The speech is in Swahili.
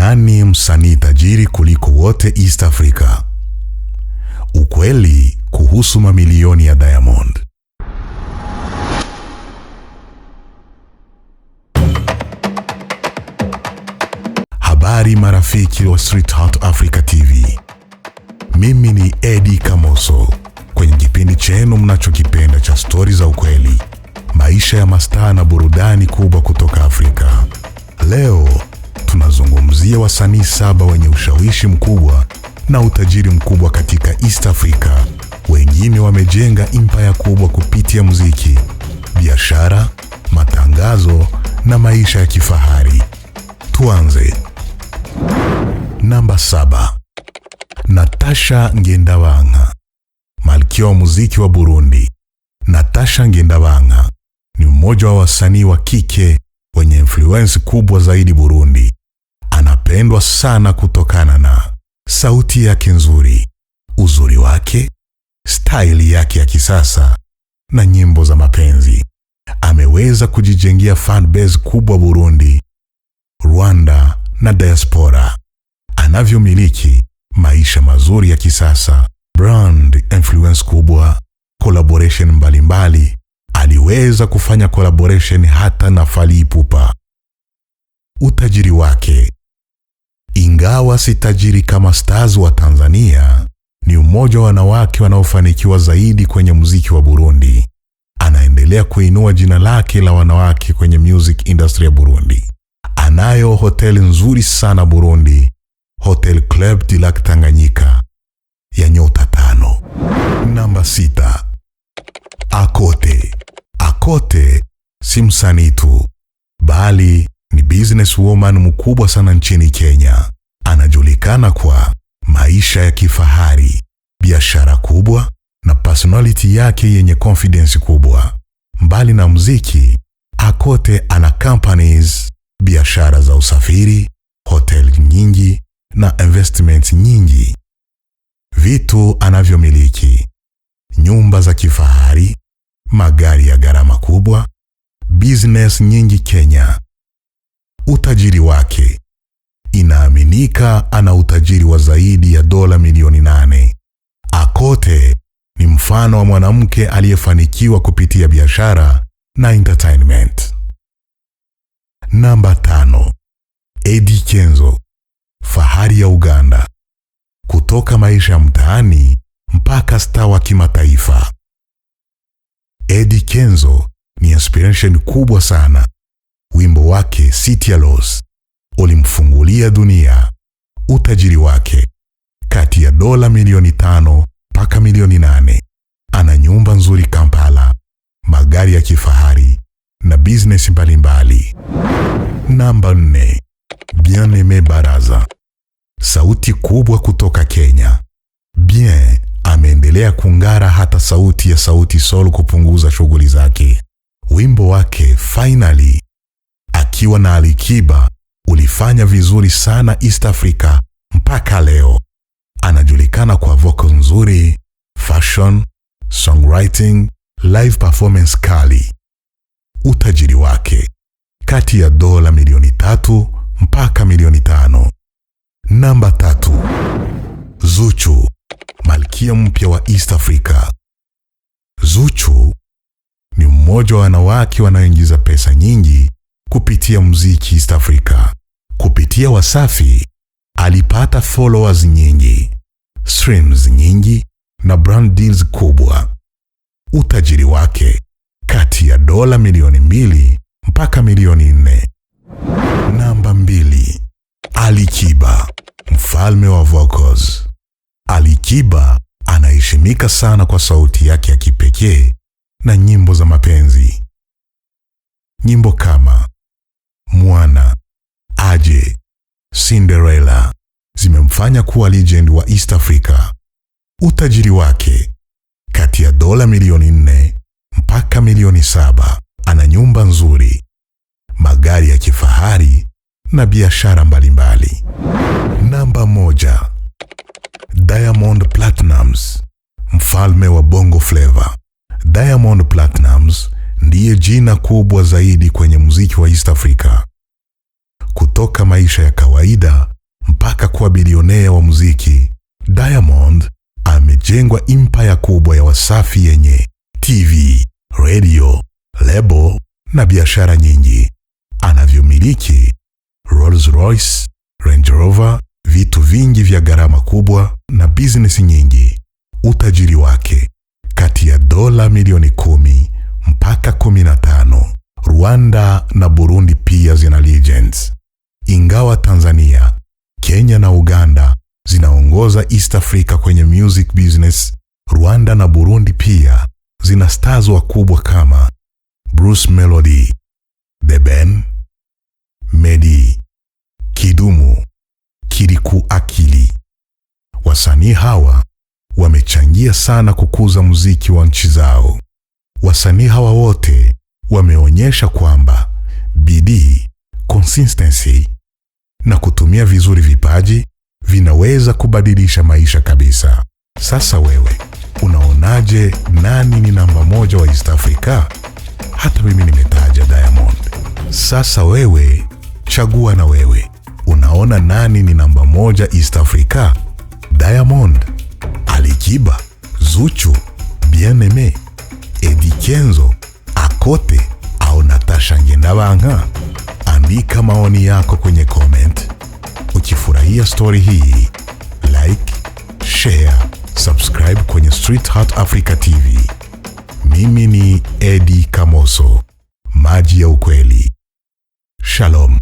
Nani msanii tajiri kuliko wote East Africa? Ukweli kuhusu mamilioni ya Diamond. Habari marafiki wa Street Heart Africa TV. Mimi ni Eddie Kamoso kwenye kipindi chenu mnachokipenda cha stori za ukweli, maisha ya mastaa na burudani kubwa kutoka Afrika. Leo tunazungumzia wasanii 7 wenye ushawishi mkubwa na utajiri mkubwa katika East Africa. Wengine wamejenga empire kubwa kupitia muziki, biashara, matangazo na maisha ya kifahari. Tuanze. Namba 7. Natasha Ngendabanga, malkia wa muziki wa Burundi. Natasha Ngendabanga ni mmoja wa wasanii wa kike wenye influence kubwa zaidi Burundi. Anapendwa sana kutokana na sauti yake nzuri, uzuri wake, style yake ya kisasa na nyimbo za mapenzi. Ameweza kujijengea fan base kubwa Burundi, Rwanda na diaspora. Anavyomiliki maisha mazuri ya kisasa, brand influence kubwa, collaboration mbalimbali. Aliweza kufanya collaboration hata na Fally Ipupa. Utajiri wake. Ingawa si tajiri kama stars wa Tanzania, ni mmoja wa wanawake wanaofanikiwa zaidi kwenye muziki wa Burundi. Anaendelea kuinua jina lake la wanawake kwenye music industry ya Burundi. Anayo hoteli nzuri sana Burundi, Hotel Club du Lac Tanganyika ya nyota 5. Namba 6. Akothee. Akothee si msanii tu, bali ni businesswoman mkubwa sana nchini Kenya. Anajulikana kwa maisha ya kifahari, biashara kubwa na personality yake yenye confidence kubwa. Mbali na muziki, Akothee ana companies, biashara za usafiri, hotel nyingi na investments nyingi. Vitu anavyomiliki: nyumba za kifahari, magari ya gharama kubwa, business nyingi Kenya. Utajiri wake. Inaaminika ana utajiri wa zaidi ya dola milioni 8. Akothee ni mfano wa mwanamke aliyefanikiwa kupitia biashara na entertainment. Namba 5. Eddy Kenzo, fahari ya Uganda. Kutoka maisha ya mtaani mpaka star wa kimataifa. Eddy Kenzo ni inspiration kubwa sana. Wimbo wake City ya Loss ulimfungulia dunia. Utajiri wake. Kati ya dola milioni 5 mpaka milioni 8. Ana nyumba nzuri Kampala, magari ya kifahari na business mbalimbali. Namba 4. Bien-Aime Baraza, sauti kubwa kutoka Kenya. Bien ameendelea kung'ara hata sauti ya Sauti Sol kupunguza shughuli zake. Wimbo wake Finally akiwa na Alikiba ulifanya vizuri sana East Africa mpaka leo. Anajulikana kwa vocal nzuri, fashion, songwriting, live performance kali. Utajiri wake. Kati ya dola milioni 3 mpaka milioni 5. Namba 3. Zuchu, malkia mpya wa East Africa. Zuchu ni mmoja wa wanawake wanaoingiza pesa nyingi kupitia muziki East Africa. Kupitia Wasafi alipata followers nyingi, streams nyingi na brand deals kubwa. Utajiri wake. Kati ya dola milioni 2 mpaka milioni 4. Namba 2. Alikiba, mfalme wa vocals. Alikiba anaheshimika sana kwa sauti yake ya kipekee na nyimbo za mapenzi. Nyimbo kama Mwana, Aje, Cinderella zimemfanya kuwa legend wa East Africa. Utajiri wake. Kati ya dola milioni 4 mpaka milioni 7. Ana nyumba nzuri, magari ya kifahari na biashara mbalimbali. Namba 1. Diamond Platnumz, mfalme wa Bongo Flava. Diamond Platnumz ndiye jina kubwa zaidi kwenye muziki wa East Africa. Kutoka maisha ya kawaida kuwa bilionea wa muziki, Diamond amejengwa empire kubwa ya Wasafi yenye TV, radio, lebo na biashara nyingi. Anavyomiliki Rolls Royce, Range Rover, vitu vingi vya gharama kubwa na business nyingi. Utajiri wake kati ya dola milioni 10 mpaka 15. Rwanda na Burundi pia zina legends. Ingawa Tanzania, Kenya na Uganda zinaongoza East Africa kwenye music business, Rwanda na Burundi pia zina stars wakubwa kama Bruce Melody, The Ben, Meddy, Kidumu, Kiriku Akili. Wasanii hawa wamechangia sana kukuza muziki wa nchi zao. Wasanii hawa wote wameonyesha kwamba bidii, consistency na kutumia vizuri vipaji vinaweza kubadilisha maisha kabisa. Sasa wewe, unaonaje nani ni namba 1 wa East Africa? Hata mimi nimetaja Diamond. Sasa wewe, chagua na wewe. Unaona nani ni namba 1 East Africa? Diamond, Alikiba, Zuchu, Bien-Aime, Eddy Kenzo, Akote au Natasha Ngendabanka? Andika maoni yako kwenye comment. Ukifurahia story hii, like, share, subscribe kwenye Street Heart Africa TV. Mimi ni Eddie Kamoso, maji ya ukweli. Shalom.